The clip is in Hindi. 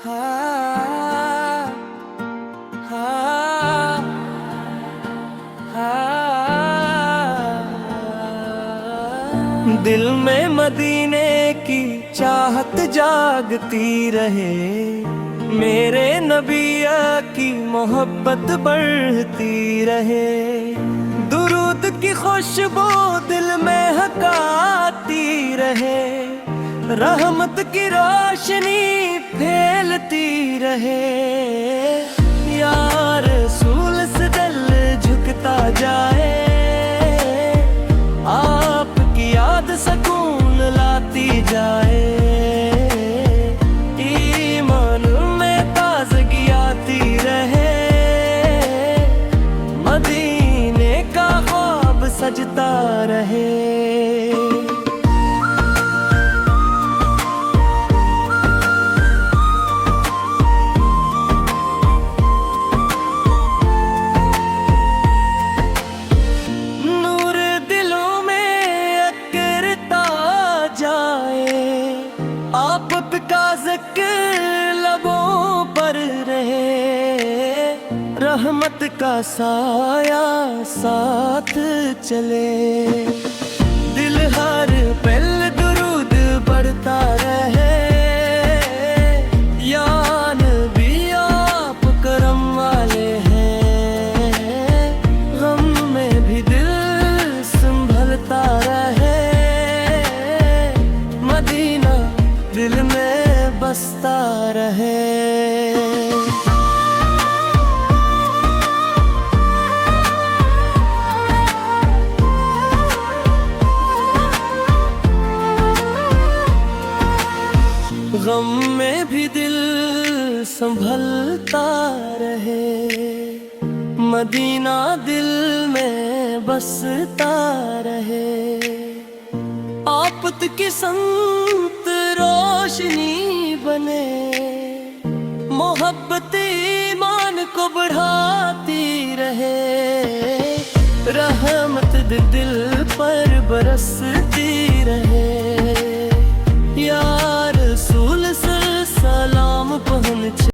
हाँ, हाँ, हाँ। दिल में मदीने की चाहत जागती रहे, मेरे नबिया की मोहब्बत बढ़ती रहे। दुरूद की खुशबू दिल में हकाती रहे, रहमत की रोशनी फैलती रहे। या रसूल से दिल झुकता जाए, आपकी याद सकून लाती जाए। ईमान में ताजगी आती रहे, मदीने का ख्वाब सजता रहे। आप का ज़िक्र लबों पर रहे, रहमत का साया साथ चले। दिल हर पल दुरूद बढ़ता रहे, या नबी आप करम वाले हैं। गम में भी दिल संभलता रहे, मदीना दिल में बसता रहे। गम में भी दिल संभलता रहे, मदीना दिल में बसता रहे। आफत की संत रोशनी बने, मोहब्बत ईमान को बढ़ाती रहे। रहमत दिल पर बरसती रहे,